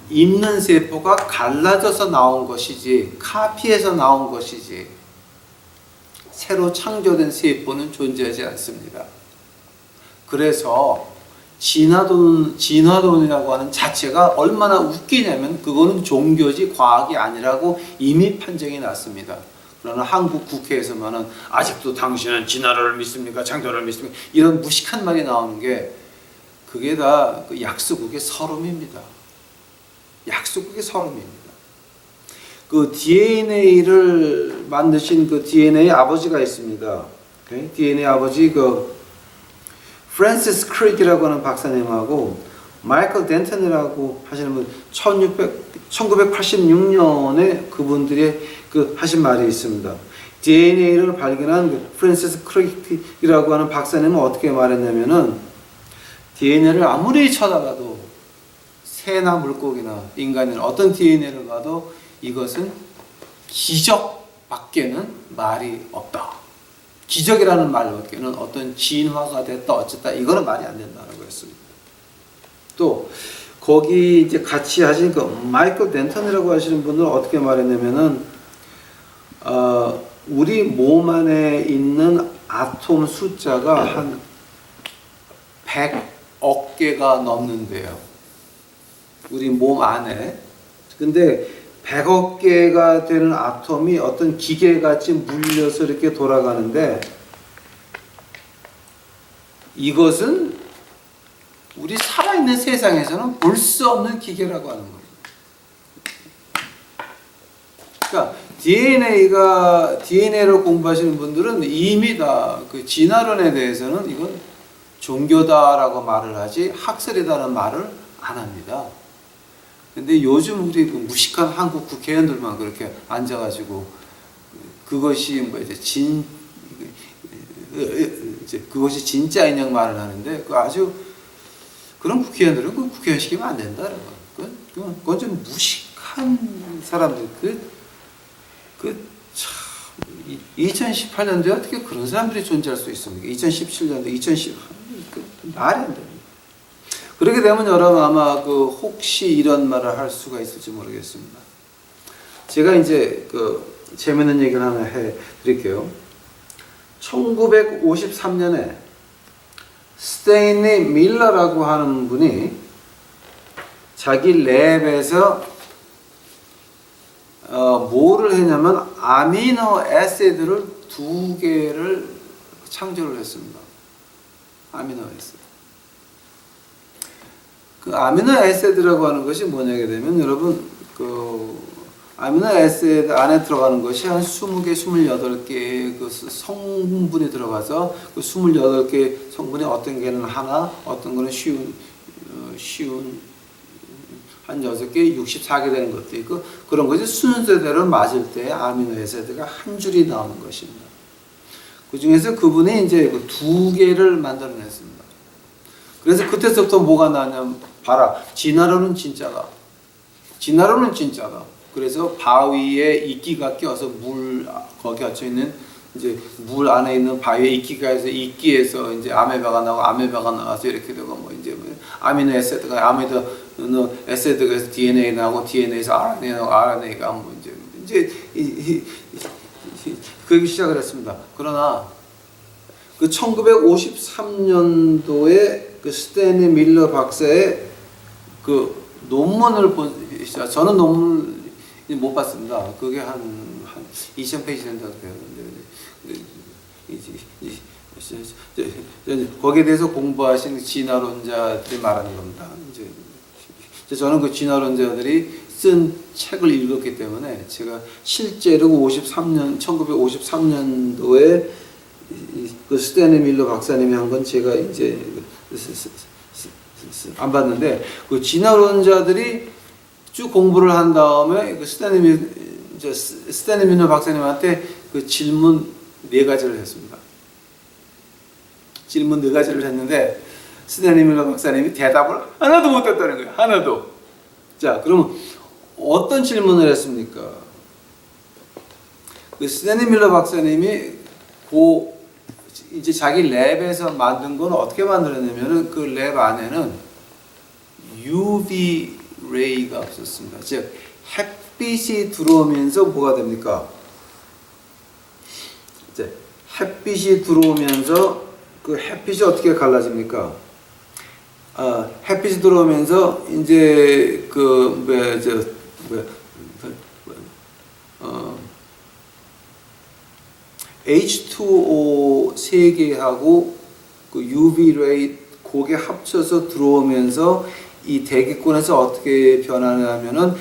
있는 세포가 갈라져서 나온 것이지 카피해서 나온 것이지 새로 창조된 세포는 존재하지 않습니다. 그래서 진화론이라고 하는 자체가 얼마나 웃기냐면 그거는 종교지 과학이 아니라고 이미 판정이 났습니다. 그러나 한국 국회에서만은 아직도 당신은 진화론을 믿습니까? 창조론을 믿습니까? 이런 무식한 말이 나오는 게 그게 다 그 약소국의 서름입니다. 약소국의 서름입니다. 그 DNA를 만드신 그 DNA 아버지가 있습니다. okay? DNA 아버지 그 프랜시스 크릭이라고 하는 박사님하고 마이클 덴턴이라고 하시는 분 1986년에 그분들의 그 하신 말이 있습니다. DNA를 발견한 그 프랜시스 크릭이라고 하는 박사님은 어떻게 말했냐면은 DNA를 아무리 쳐다봐도 새나 물고기나 인간이나 어떤 DNA를 봐도 이것은 기적밖에는 말이 없다. 기적이라는 말밖에는 어떤 진화가 됐다 어쨌다 이거는 말이 안 된다고 했습니다. 또 거기 이제 같이 하신 그 마이클 덴턴이라고 하시는 분은 어떻게 말했냐면은 우리 몸 안에 있는 아톰 숫자가 한 100억 개가 넘는데요. 우리 몸 안에. 근데 100억 개가 되는 아톰이 어떤 기계같이 물려서 이렇게 돌아가는데 이것은 우리 살아있는 세상에서는 볼 수 없는 기계라고 하는 겁니다. 그러니까 DNA를 공부하시는 분들은 이미 다 그 진화론에 대해서는 이건 종교다라고 말을 하지 학설이다라는 말을 안 합니다. 근데 요즘 우리 그 무식한 한국 국회의원들만 그렇게 앉아가지고 그것이 뭐 이제 그것이 진짜 인형 말을 하는데 그 아주 그런 국회의원들은 그 국회의원 시키면 안 된다. 그건 좀 무식한 사람들. 2018년도에 어떻게 그런 사람들이 존재할 수 있습니까? 2017년도, 2010 말이 안 됩니다. 그렇게 되면 여러분 아마 그 혹시 이런 말을 할 수가 있을지 모르겠습니다. 제가 이제 그 재밌는 얘기를 하나 해 드릴게요. 1953년에 스테인리 밀러라고 하는 분이 자기 랩에서 뭐를 했냐면 아미노 애시드를 2개를 창조를 했습니다. 아미노 애시드. 그 아미노 애시드라고 하는 것이 뭐냐게 되면 여러분 그 아미노 애시드 안에 들어가는 것이 한 20개, 28개의 그 성분이 들어가서 그 28개 성분이 어떤 개는 하나, 어떤 거는 쉬운 한 6개, 64개 되는 것도 있고 그런 것이 순서대로 맞을 때 아미노 애시드가 한 줄이 나오는 것입니다. 그 중에서 그분이 이제 그 2개를 만들어냈습니다. 그래서 그때서부터 뭐가 나냐면 봐라. 진화론은 진짜다. 진화론은 진짜다. 그래서 바위에 이끼가 껴서 물 거기 갇혀 있는 이제 물 안에 있는 바위에 이끼가 해서 이끼에서 이제 아메바가 나고 아메바가 나와서 이렇게 되고 뭐 이제 아미노 애시드가 아미노 애시드가 해서 DNA 나고 DNA에서 RNA 나고 RNA가 뭐 이제 그렇게 시작을 했습니다. 그러나 그 1953년도에 그 스탠리 밀러 박사의 그 논문을 저는 논문을 못 봤습니다. 그게 한 2000페이지 된다고 해요. 거기에 대해서 공부하신 진화론자들이 말하는 겁니다. 이제 저는 그 진화론자들이 쓴 책을 읽었기 때문에 제가 실제로 1953년도에 그 스탠리 밀러 박사님이 한 건 제가 이제 안 봤는데 그 진화론자들이 쭉 공부를 한 다음에 그 스탠리 밀러 박사님한테 그 질문 4가지를 했습니다. 질문 4가지를 했는데 스탠리 밀러 박사님이 대답을 하나도 못했다는 거예요. 하나도. 자, 그러면 어떤 질문을 했습니까? 그 스탠리 밀러 박사님이 이제 자기 랩에서 만든 건 어떻게 만들었냐면은 그 랩 안에는 UV 레이가 없었습니다. 즉 햇빛이 들어오면서 뭐가 됩니까? 이제 햇빛이 들어오면서 그 햇빛이 어떻게 갈라집니까? 햇빛이 들어오면서 이제 H2O 3개하고 그 UV 레이 그게 합쳐서 들어오면서 이 대기권에서 어떻게 변하냐면은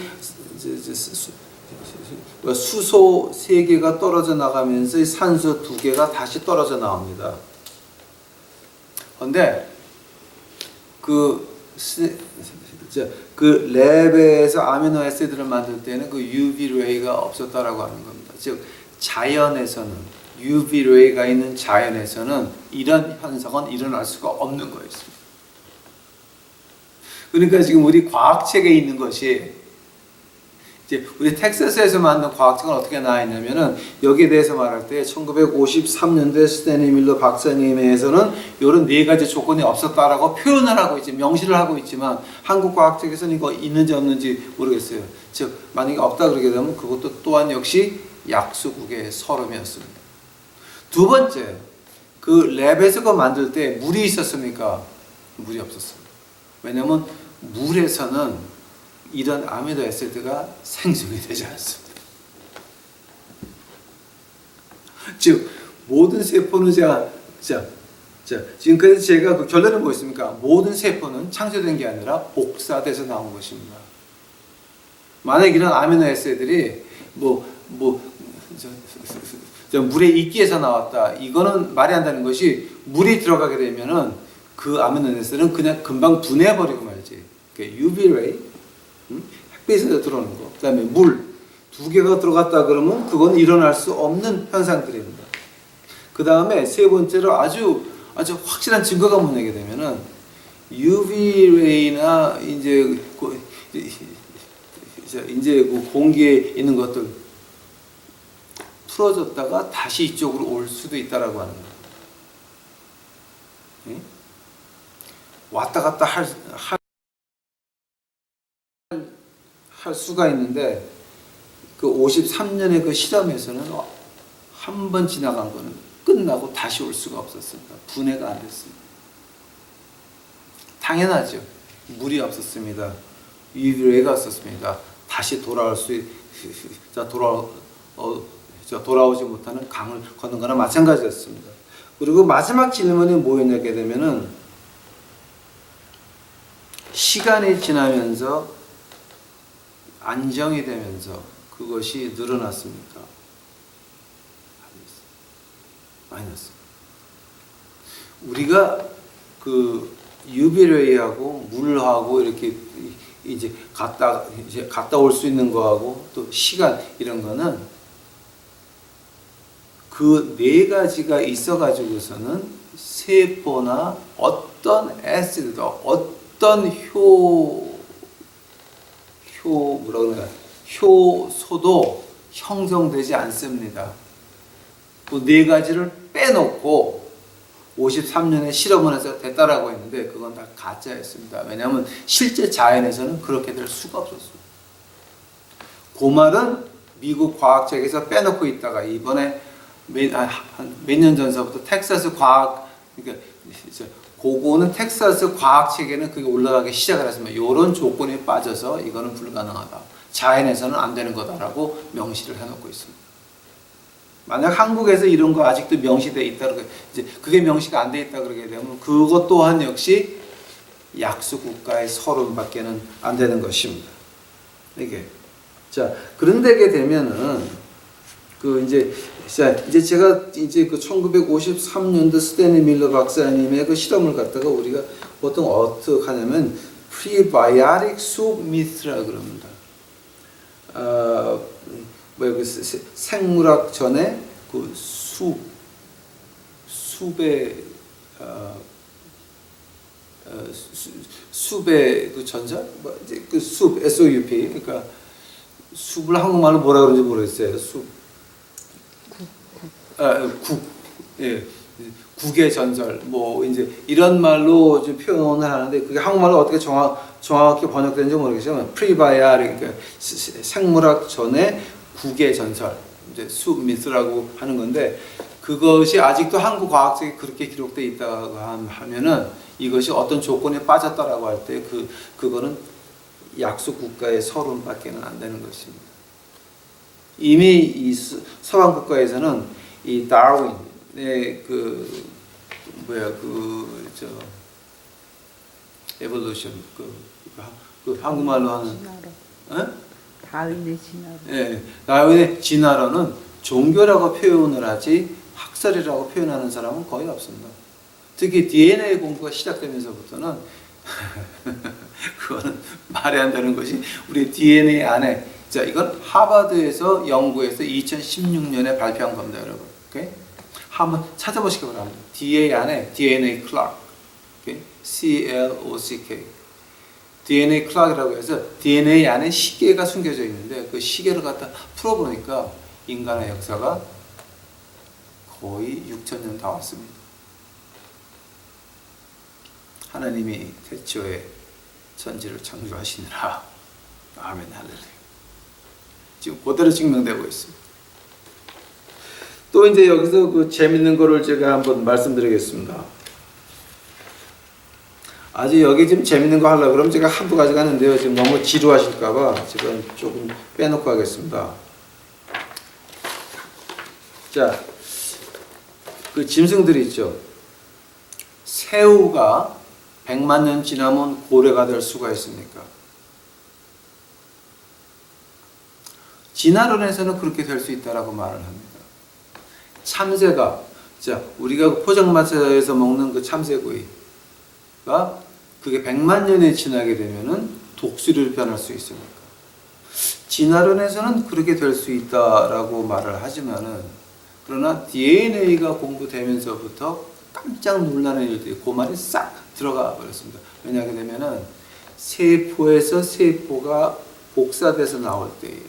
수소 3개가 떨어져 나가면서 산소 2개가 다시 떨어져 나옵니다. 그런데 그 랩에서 아미노 애시드를 만들 때는 그 UV 레이가 없었다라고 하는 겁니다. 즉 자연에서는 UV 레이가 있는 자연에서는 이런 현상은 일어날 수가 없는 거였습니다. 그러니까 지금 우리 과학책에 있는 것이 이제 우리 텍사스에서 만든 과학책은 어떻게 나와 있냐면은 여기에 대해서 말할 때 1953년도에 스탠리 밀러 박사님에서는 이런 4가지 조건이 없었다라고 표현을 하고 있지 명시를 하고 있지만 한국 과학책에서는 이거 있는지 없는지 모르겠어요. 즉 만약에 없다 그러게 되면 그것도 또한 역시 약수국의 서름이었습니다. 두 번째, 그 랩에서 그거 만들 때 물이 있었습니까? 물이 없었습니다. 왜냐하면 물에서는 이런 아미노 애시드가 생성이 되지 않습니다. 즉 모든 세포는 지금까지 제가 그 결론은 뭐였습니까? 모든 세포는 창조된 게 아니라 복사돼서 나온 것입니다. 만약 이런 아미노 애시드들이 물에 이끼에서 나왔다. 이거는 말이 안 되는 것이 물이 들어가게 되면은 그 아미노 애시드는 그냥 금방 분해버리고 말지. UV 레이, 햇빛에서 들어오는 거. 그다음에 물 2개가 들어갔다 그러면 그건 일어날 수 없는 현상들입니다. 그 다음에 세 번째로 아주 확실한 증거가 뭐냐게 되면은 UV 레이나 이제 그 공기에 있는 것들 풀어졌다가 다시 이쪽으로 올 수도 있다라고 하는 거예요. 왔다 갔다 할 수가 있는데 그 53년의 그 실험에서는 한 번 지나간 거는 끝나고 다시 올 수가 없었습니다. 분해가 안 됐습니다. 당연하죠. 물이 없었습니다. UV가 없었습니다. 다시 돌아오지 못하는 강을 걷는 거나 마찬가지였습니다. 그리고 마지막 질문이 뭐였냐게 되면은 시간이 지나면서 안정이 되면서 그것이 늘어났습니까? 마이너스. 우리가 그 UV레이하고 물하고 이렇게 이제 갔다 올 수 있는 거하고 또 시간 이런 거는 그 네 가지가 있어 가지고서는 세포나 어떤 애시드, 어떤 효소도 형성되지 않습니다. 그 네 가지를 빼놓고 53년에 실험을 해서 됐다라고 했는데 그건 다 가짜였습니다. 왜냐하면 실제 자연에서는 그렇게 될 수가 없었어요. 그 말은 미국 과학책에서 빼놓고 있다가 이번에 몇 년 전서부터 텍사스 과학, 그러니까 그거는 텍사스 과학책에는 그게 올라가기 시작을 했습니다. 이런 조건에 빠져서 이거는 불가능하다. 자연에서는 안 되는 거다라고 명시를 해놓고 있습니다. 만약 한국에서 이런 거 아직도 명시되어 있다, 이제 그게 명시가 안 돼 있다 그러게 되면 그것 또한 역시 약소국가의 서론밖에는 안 되는 것입니다. 이게 자 그런데게 되면은 그 이제 제가 이제 그 1953년도 스탠리 밀러 박사님의 그 실험을 갖다가 우리가 보통 어떻게 하냐면 프리바이오틱 숲 미스라고 그럽니다. 그 생물학 전에 그 숲의 숲의 그 전자 이제 그 숲 SOUP 그러니까 숲을 한국말로 뭐라 그러는지 모르겠어요. 국의 전절 뭐 이제 이런 말로 좀 표현을 하는데 그게 한국말로 어떻게 정확히 번역되는지 모르겠지만 프리바이오틱 그러니까 생물학 전에 국의 전설 이제 숲 미스라고 하는 건데 그것이 아직도 한국 과학책에 그렇게 기록되어 있다고 하면은 이것이 어떤 조건에 빠졌다라고 할 때 그거는 약속 국가의 서론밖에는 안 되는 것입니다. 이미 이 서방 국가에서는 이 다윈의 에볼루션 그 한국말로 하는 다윈의 진화론. 예, 다윈의 진화론은 종교라고 표현을 하지 학설이라고 표현하는 사람은 거의 없습니다. 특히 DNA 공부가 시작되면서부터는 그거는 말이 안 되는 것이 우리 DNA 안에 자 이건 하버드에서 연구해서 2016년에 발표한 겁니다, 여러분. 오케이? 한번 찾아보시기 바랍니다. DNA 안에 DNA 클락, 오케이? CLOCK. DNA 클락이라고 해서 DNA 안에 시계가 숨겨져 있는데 그 시계를 갖다 풀어보니까 인간의 역사가 거의 6,000년 다 왔습니다. 하나님이 태초에 천지를 창조하시느라 아멘 할렐루야. 지금 그대로 증명되고 있습니다. 또 이제 여기서 그 재밌는 거를 제가 한번 말씀드리겠습니다. 아주 여기 지금 재밌는 거 하려고 그러면 제가 한두 가지가 있는데요. 지금 너무 지루하실까봐 제가 조금 빼놓고 하겠습니다. 자, 그 짐승들이 있죠. 새우가 100만 년 지나면 고래가 될 수가 있습니까? 진화론에서는 그렇게 될 수 있다라고 말을 합니다. 참새가, 자, 우리가 포장마차에서 먹는 그 참새구이가 그게 100만 년에 지나게 되면은 독수리로 변할 수 있습니까? 진화론에서는 그렇게 될 수 있다라고 말을 하지만은 그러나 DNA가 공부되면서부터 깜짝 놀라는 일들이 그 말이 싹 들어가 버렸습니다. 왜냐하게 되면은 세포에서 세포가 복사돼서 나올 때에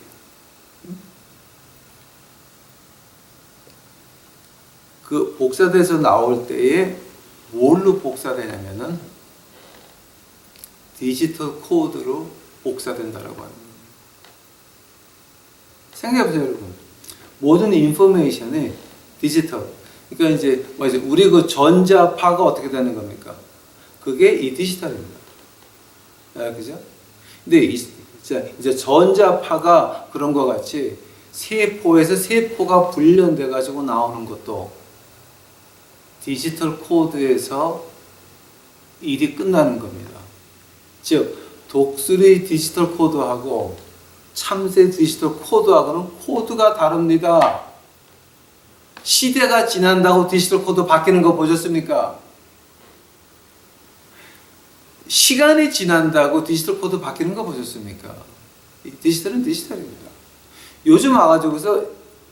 그 복사돼서 나올 때에 뭘로 복사되냐면은 디지털 코드로 복사된다라고 합니다. 생각해보세요, 여러분. 모든 인포메이션이 디지털. 그러니까 이제 우리 그 전자파가 어떻게 되는 겁니까? 그게 이 디지털입니다. 아, 그죠? 근데 이제 전자파가 그런 것 같이 세포에서 세포가 분련돼 가지고 나오는 것도 디지털 코드에서 일이 끝나는 겁니다. 즉 독수리 디지털 코드하고 참새 디지털 코드하고는 코드가 다릅니다. 시대가 지난다고 디지털 코드 바뀌는 거 보셨습니까? 시간이 지난다고 디지털 코드 바뀌는 거 보셨습니까? 디지털은 디지털입니다. 요즘 와가지고서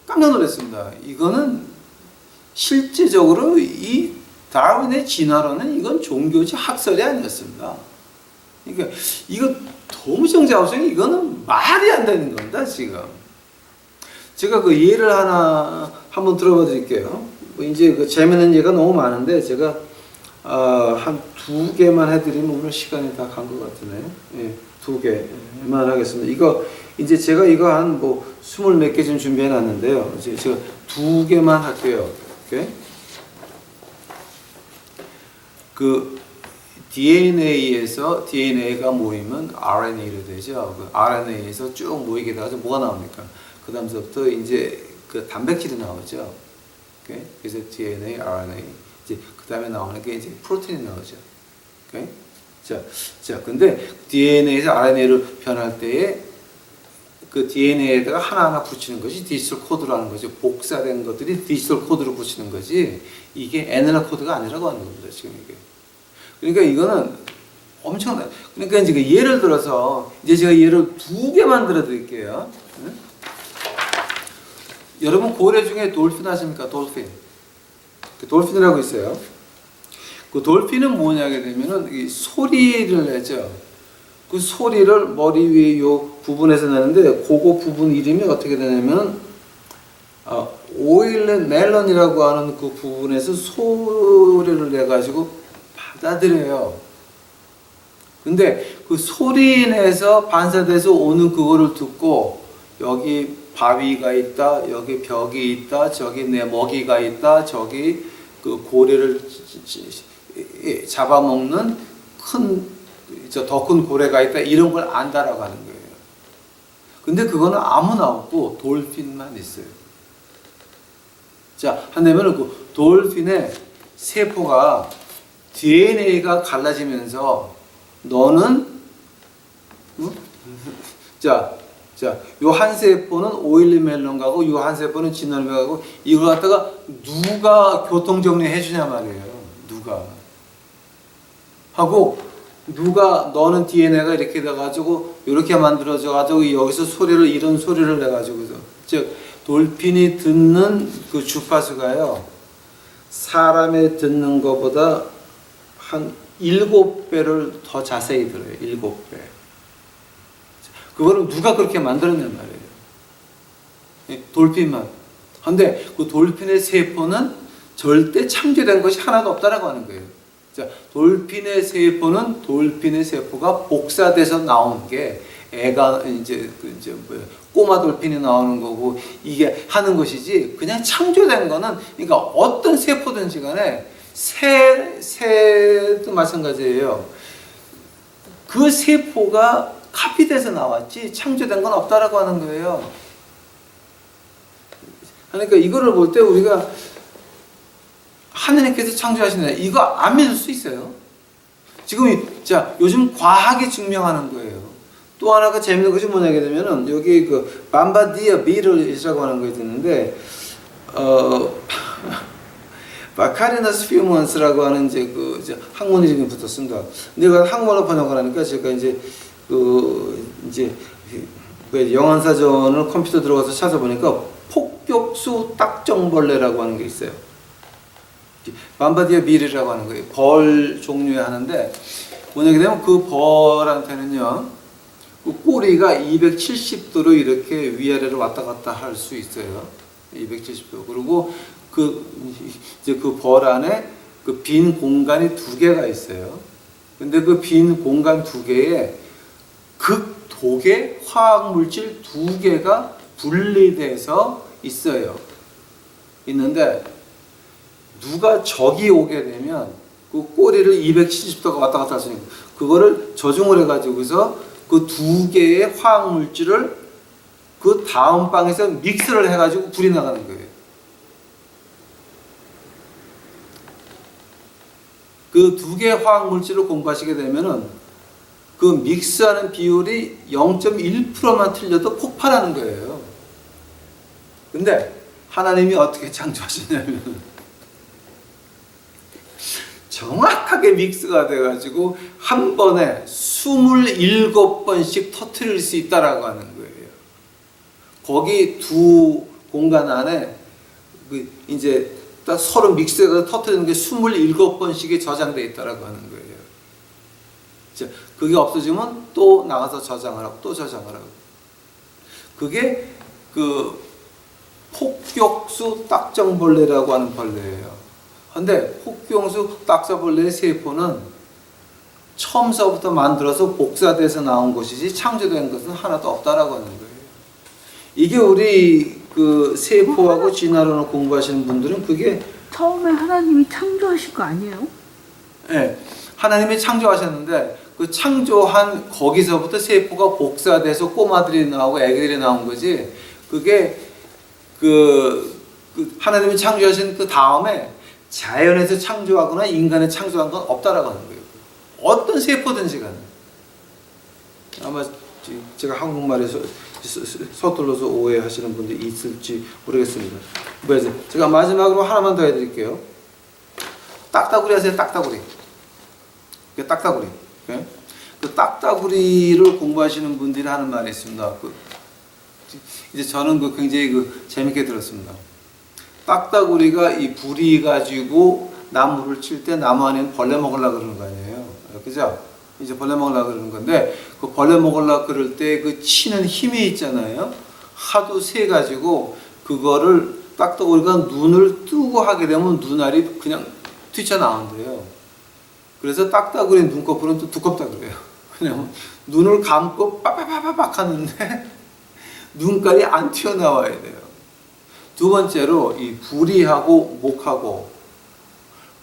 깜짝 놀랐습니다. 이거는 실제적으로 이 다윈의 진화론은 이건 종교지 학설이 아니었습니다. 그러니까 이거 도무정자우성이 이거는 말이 안 되는 겁니다. 지금 제가 그 예를 하나 한번 들어봐 드릴게요. 이제 그 재미있는 예가 너무 많은데 제가 한 2개만 해드리면 오늘 시간이 다 간 것 같으네요. 예, 2개만 하겠습니다. 이거 이제 제가 이거 한 뭐 20몇 개 좀 준비해 놨는데요. 이제 제가 2개만 할게요. 오케이? 그 DNA가 모이면 RNA로 되죠. 그 RNA에서 쭉 모이게 돼가지고 뭐가 나옵니까? 그 다음부터 이제 그 단백질이 나오죠. 오케이? 그래서 DNA, RNA. 이제 그 다음에 나오는 게 이제 프로틴이 나오죠. 오케이? 자, 근데 DNA에서 RNA로 변할 때에 그 DNA에다가 하나하나 붙이는 것이 디지털 코드라는 거죠. 복사된 것들이 디지털 코드로 붙이는 거지. 이게 애널로그 코드가 아니라고 하는 겁니다. 지금 이게. 그러니까 이거는 엄청나. 그러니까 이제 예를 들어서 이제 제가 예를 2개만 들어 드릴게요. 네? 여러분 고래 중에 돌핀 아십니까? 돌핀. 돌핀이라고 있어요. 그 돌핀은 뭐냐게 되면은 이 소리를 내죠. 그 소리를 머리 위에 요 부분에서 내는데 그거 부분 이름이 어떻게 되냐면 오일렛 멜론이라고 하는 그 부분에서 소리를 내 가지고 받아들여요. 근데 그 소리 내서 반사돼서 오는 그거를 듣고 여기 바위가 있다, 여기 벽이 있다, 저기 내 먹이가 있다, 저기 그 고래를 잡아먹는 더 큰 고래가 있다, 이런 걸 안다라고 하는 거예요. 근데 그거는 아무나 없고 돌핀만 있어요. 자, 한다면 그 돌핀의 세포가 DNA가 갈라지면서 너는 요 한 세포는 오일리 멜론 가고 요 한 세포는 진얼메 가고 이걸 갖다가 누가 교통 정리해 주냐 말이에요. 누가 하고 누가 너는 DNA가 이렇게 돼 가지고 이렇게 만들어져 가지고 여기서 소리를 이런 소리를 내 가지고서 즉 돌핀이 듣는 그 주파수가요. 사람의 듣는 것보다 한 7배를 더 자세히 들어요. 7배. 그거를 누가 그렇게 만들었냔 말이에요. 돌핀만. 근데 그 돌핀의 세포는 절대 창조된 것이 하나도 없다라고 하는 거예요. 자, 돌핀의 세포는 돌핀의 세포가 복사돼서 나온 게 애가 이제 꼬마 돌핀이 나오는 거고 이게 하는 것이지 그냥 창조된 거는 그러니까 어떤 세포든지 간에 새도 마찬가지예요. 그 세포가 카피돼서 나왔지 창조된 건 없다라고 하는 거예요. 그러니까 이거를 볼 때 우리가 하느님께서 창조하시는 이거 안 믿을 수 있어요. 지금 자 요즘 과학이 증명하는 거예요. 또 하나가 재밌는 것이 뭐냐게 되면은 여기 그 밤바디아 비를이라고 하는 거 있는데 마카리너스 퓨먼스라고 하는 이제 그 학문 이름이 붙었습니다. 근데 그 한국말로 번역을 하니까 제가 이제 영한사전을 컴퓨터 들어가서 찾아보니까 폭격수 딱정벌레라고 하는 게 있어요. 밤바디아 비리라고 하는 거예요. 벌 종류에 하는데 뭐냐게 되면 그 벌한테는요. 그 꼬리가 270도로 이렇게 위아래로 왔다 갔다 할 수 있어요. 270도. 그리고 이제 그 벌 안에 그 빈 공간이 2개가 있어요. 근데 그 빈 공간 2개에 극독의 화학물질 2개가 분리돼서 있어요. 있는데 누가 적이 오게 되면 그 꼬리를 270도가 왔다 갔다 하시니까 그거를 조종을 해가지고서 그 2개의 화학물질을 그 다음 방에서 믹스를 해가지고 불이 나가는 거예요. 그 두 개의 화학 물질을 공부하시게 되면은 그 믹스하는 비율이 0.1%만 틀려도 폭발하는 거예요. 근데 하나님이 어떻게 창조하시냐면 정확하게 믹스가 돼가지고 한 번에 27번씩 터트릴 수 있다라고 하는 거예요. 거기 두 공간 안에 이제 딱 서로 믹스가 터트리는 게 27번씩이 저장되어 있다라고 하는 거예요. 그게 없어지면 또 나가서 저장을 하고 또 저장을 하고. 그게 그 폭격수 딱정벌레라고 하는 벌레예요. 근데 폭격수 딱정벌레의 세포는 처음서부터 만들어서 복사돼서 나온 것이지 창조된 것은 하나도 없다라고 하는 거예요. 이게 우리 그 세포하고 진화론을 공부하시는 분들은 그게 처음에 하나님이 창조하신 거 아니에요? 네, 하나님이 창조하셨는데 그 창조한 거기서부터 세포가 복사돼서 꼬마들이 나오고 애기들이 나온 거지. 그게 그 하나님이 창조하신 그 다음에 자연에서 창조하거나 인간이 창조한 건 없다라고 하는 거예요. 어떤 세포든지 간에. 아마 제가 한국말에서 서툴러서 오해하시는 분들이 있을지 모르겠습니다. 그래서 제가 마지막으로 하나만 더 해드릴게요. 딱따구리 하세요. 딱따구리. 딱따구리. 네? 그 딱따구리를 공부하시는 분들이 하는 말이 있습니다. 이제 저는 굉장히 재밌게 들었습니다. 딱따구리가 이 불이 가지고 나무를 칠 때 나무 안에는 벌레 먹으려고 그러는 거 아니에요. 그죠? 이제 벌레 먹으려고 그러는 건데 그 벌레 먹으려고 그럴 때 그 치는 힘이 있잖아요. 하도 세 가지고 그거를 딱따구리가 눈을 뜨고 하게 되면 눈알이 그냥 튀쳐나온대요. 그래서 딱따구리 눈꺼풀은 또 두껍다 그래요. 그냥 눈을 감고 빠바바바박 하는데 눈깔이 안 튀어나와야 돼요. 두 번째로 이 부리하고 목하고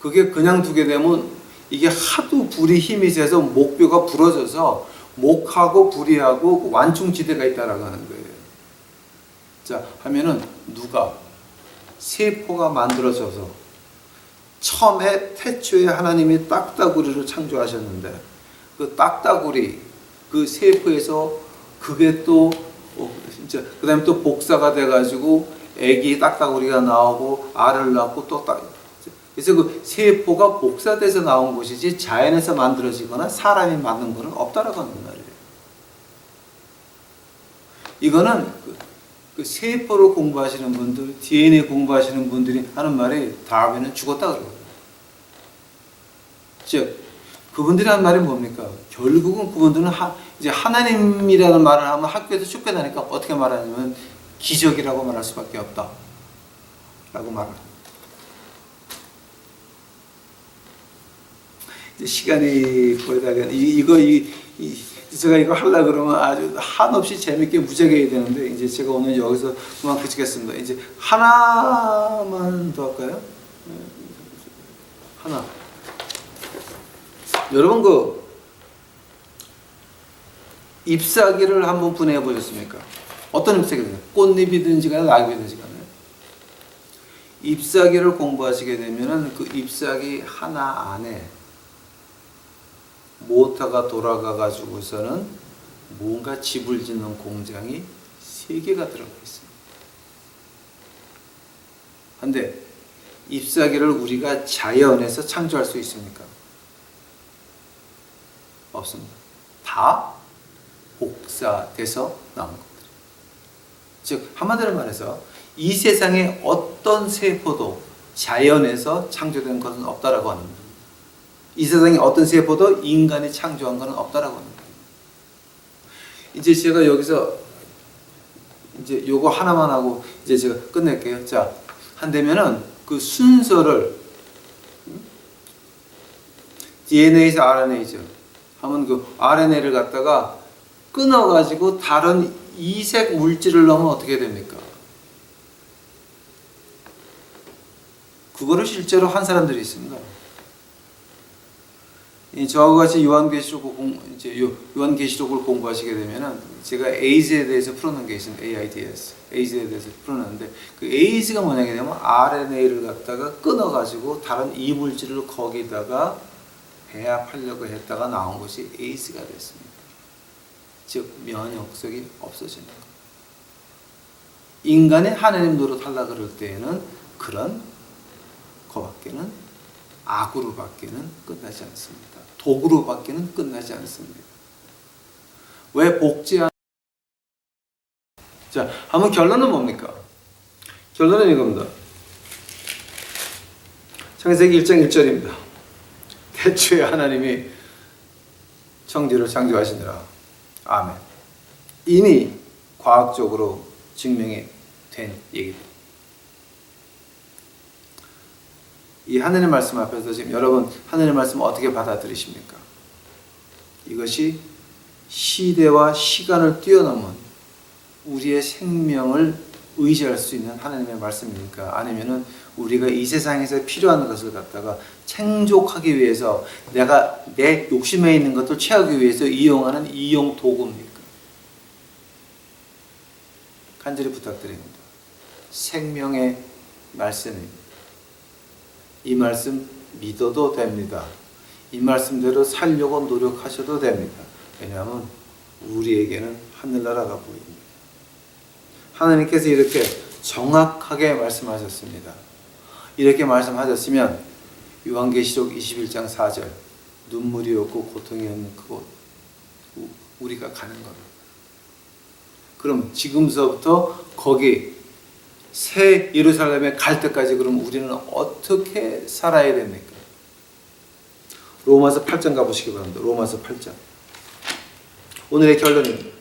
그게 그냥 두게 되면 이게 하도 불이 힘이 세서 목뼈가 부러져서 목하고 부리하고 완충지대가 있다라고 하는 거예요. 자, 하면은 누가 세포가 만들어져서 처음에 태초에 하나님이 딱따구리를 창조하셨는데 그 딱따구리 그 세포에서 그게 또 진짜 그다음에 또 복사가 돼가지고 애기 딱따구리가 나오고 알을 낳고 또 그래서 그 세포가 복사돼서 나온 것이지 자연에서 만들어지거나 사람이 만든 것은 없다라고 하는 말이에요. 이거는 그 세포를 공부하시는 분들, DNA 공부하시는 분들이 하는 말이 다윈은 죽었다 그래요. 즉 그분들이 하는 말이 뭡니까? 결국은 그분들은 이제 하나님이라는 말을 하면 학교에서 쫓겨나니까 어떻게 말하냐면 기적이라고 말할 수밖에 없다. 라고 말합니다. 이제 시간이 거의 다 제가 이거 하려고 그러면 아주 한없이 재밌게 무지하게 해야 되는데 이제 제가 오늘 여기서 그만 그치겠습니다. 이제 하나만 더 할까요? 하나. 여러분 잎사귀를 한번 분해해 보셨습니까? 어떤 잎사귀든지 꽃잎이든지 간에 낙엽이든지 간에 잎사귀를 공부하시게 되면은 그 잎사귀 하나 안에 모터가 돌아가 가지고서는 뭔가 집을 짓는 공장이 3개가 들어가 있습니다. 그런데 잎사귀를 우리가 자연에서 창조할 수 있습니까? 없습니다. 다 복사돼서 나온 겁니다. 즉 한마디로 말해서 이 세상에 어떤 세포도 자연에서 창조된 것은 없다라고 하는 겁니다. 이 세상에 어떤 세포도 인간이 창조한 것은 없다라고 합니다. 이제 제가 여기서 이제 요거 하나만 하고 이제 제가 끝낼게요. 자, 한다면은 그 순서를 DNA에서 RNA죠. 하면 그 RNA를 갖다가 끊어가지고 다른 이색 물질을 넣으면 어떻게 됩니까? 그거를 실제로 한 사람들이 있습니다. 저하고 같이 요한계시록을 공부하시게 되면은 제가 에이즈에 대해서 풀어놓은 게 있습니다. AIDS, 에이즈에 대해서 풀어놨는데 그 에이즈가 뭐냐면 RNA를 갖다가 끊어가지고 다른 이물질을 거기다가 배합하려고 했다가 나온 것이 에이스가 됐습니다. 즉 면역성이 없어지는 것. 인간이 하나님 노릇하려고 그럴 때에는 그런 거밖에는 악으로밖에는 끝나지 않습니다. 독으로밖에는 끝나지 않습니다. 왜 복제한? 자, 한번 결론은 뭡니까? 결론은 이겁니다. 창세기 1장 1절입니다. 태초에 하나님이 천지를 창조하시니라. 아멘. 이미 과학적으로 증명이 된 얘기입니다. 이 하나님의 말씀 앞에서 지금 여러분 하나님의 말씀 어떻게 받아들이십니까? 이것이 시대와 시간을 뛰어넘은 우리의 생명을 의지할 수 있는 하나님의 말씀입니까? 아니면은 우리가 이 세상에서 필요한 것을 갖다가 챙족하기 위해서 내가 내 욕심에 있는 것을 채우기 위해서 이용하는 이용 도구입니까? 간절히 부탁드립니다. 생명의 말씀입니다. 이 말씀 믿어도 됩니다. 이 말씀대로 살려고 노력하셔도 됩니다. 왜냐하면 우리에게는 하늘나라가 보입니다. 하나님께서 이렇게 정확하게 말씀하셨습니다. 이렇게 말씀하셨으면 요한계시록 21장 4절 눈물이 없고 고통이 없는 그곳 우리가 가는 겁니다. 그럼 지금서부터 거기 새 예루살렘에 갈 때까지 그럼 우리는 어떻게 살아야 됩니까? 로마서 8장 가보시기 바랍니다. 로마서 8장. 오늘의 결론입니다.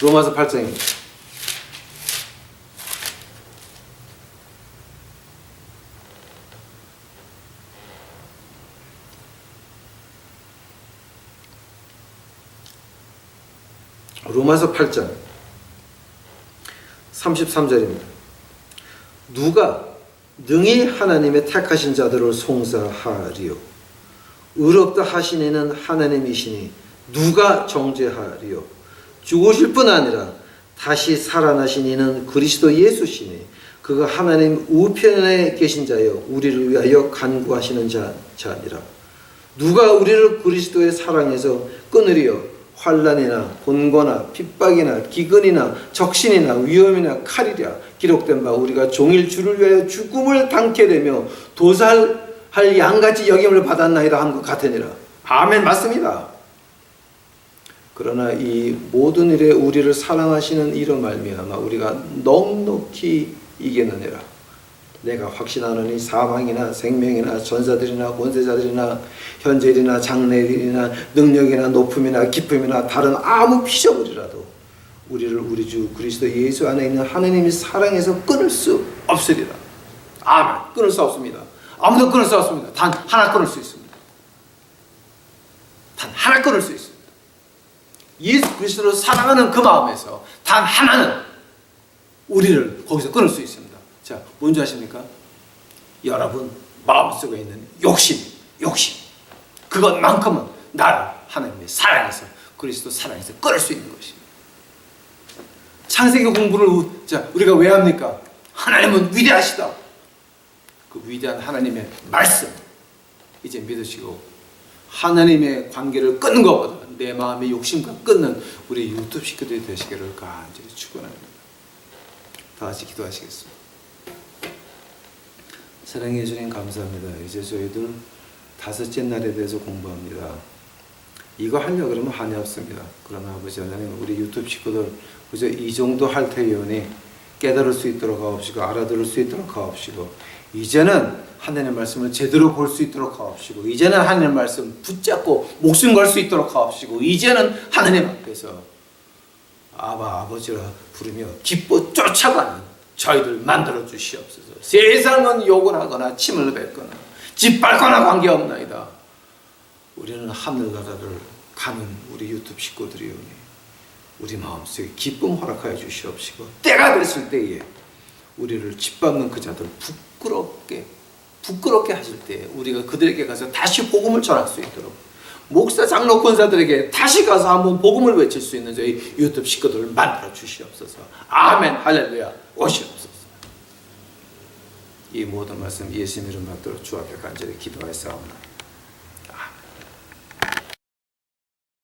로마서 8장입니다. 로마서 8장 33절입니다. 누가 능히 하나님의 택하신 자들을 송사하리요? 의롭다 하신 이는 하나님이시니 누가 정죄하리요? 죽으실 뿐 아니라 다시 살아나신 이는 그리스도 예수시니 그가 하나님 우편에 계신 자여 우리를 위하여 간구하시는 자니라. 누가 우리를 그리스도의 사랑에서 끊으리요? 환난이나 곤고나 핍박이나 기근이나 적신이나 위험이나 칼이랴. 기록된 바 우리가 종일 주를 위하여 죽음을 당케 되며 도살할 양같이 여김을 받았나이다 한 것 같으니라. 아멘. 맞습니다. 그러나 이 모든 일에 우리를 사랑하시는 이로 말미암아 우리가 넉넉히 이기느니라. 내가 확신하노니 사망이나 생명이나 전사들이나 권세자들이나 현재일이나 장래일이나 능력이나 높음이나 깊음이나 다른 아무 피조물이라도 우리를 우리 주 그리스도 예수 안에 있는 하나님의 사랑에서 끊을 수 없으리라. 아멘. 끊을 수 없습니다. 아무도 끊을 수 없습니다. 단 하나 끊을 수 있습니다. 단 하나 끊을 수 있습니다. 예수 그리스도를 사랑하는 그 마음에서 단 하나는 우리를 거기서 끊을 수 있습니다. 자, 뭔지 아십니까? 여러분 마음속에 있는 욕심. 그것만큼은 나를 하나님의 사랑에서 그리스도 사랑에서 끊을 수 있는 것입니다. 창세기 공부를 우리가 왜 합니까? 하나님은 위대하시다. 그 위대한 하나님의 말씀 이제 믿으시고 하나님의 관계를 끊는 것보다 내 마음의 욕심과 끊는 우리 유튜브 식구들이 되시기를 간절히 축원합니다. 다 같이 기도하시겠습니다. 사랑해 주님 감사합니다. 이제 저희들 다섯째 날에 대해서 공부합니다. 이거 하려고 그러면 한이 없습니다. 그러나 아버지 하나님 우리 유튜브 식구들 그저 이 정도 할 테이오니 깨달을 수 있도록 하옵시고 알아들을 수 있도록 하옵시고 이제는 하나님의 말씀을 제대로 볼 수 있도록 하옵시고 이제는 하나님의 말씀 붙잡고 목숨 걸 수 있도록 하옵시고 이제는 하나님 앞에서 아버지라 부르며 기뻐 쫓아가는 저희들 만들어 주시옵소서. 세상은 욕을 하거나 침을 뱉거나 짓밟거나 관계없나이다. 우리는 하늘나라를 가는 우리 유튜브 식구들이오니 우리 마음속에 기쁨 허락하여 주시옵시고 때가 됐을 때에 우리를 짓밟는 그 자들 부끄럽게 하실 때 우리가 그들에게 가서 다시 복음을 전할 수 있도록 목사, 장로, 권사들에게 다시 가서 한번 복음을 외칠 수 있는 저희 유튜브 식구들을 만들어 주시옵소서. 아멘, 할렐루야, 오시옵소서. 이 모든 말씀 예수님 이름 받들어 주 앞에 간절히 기도하였사옵나이다.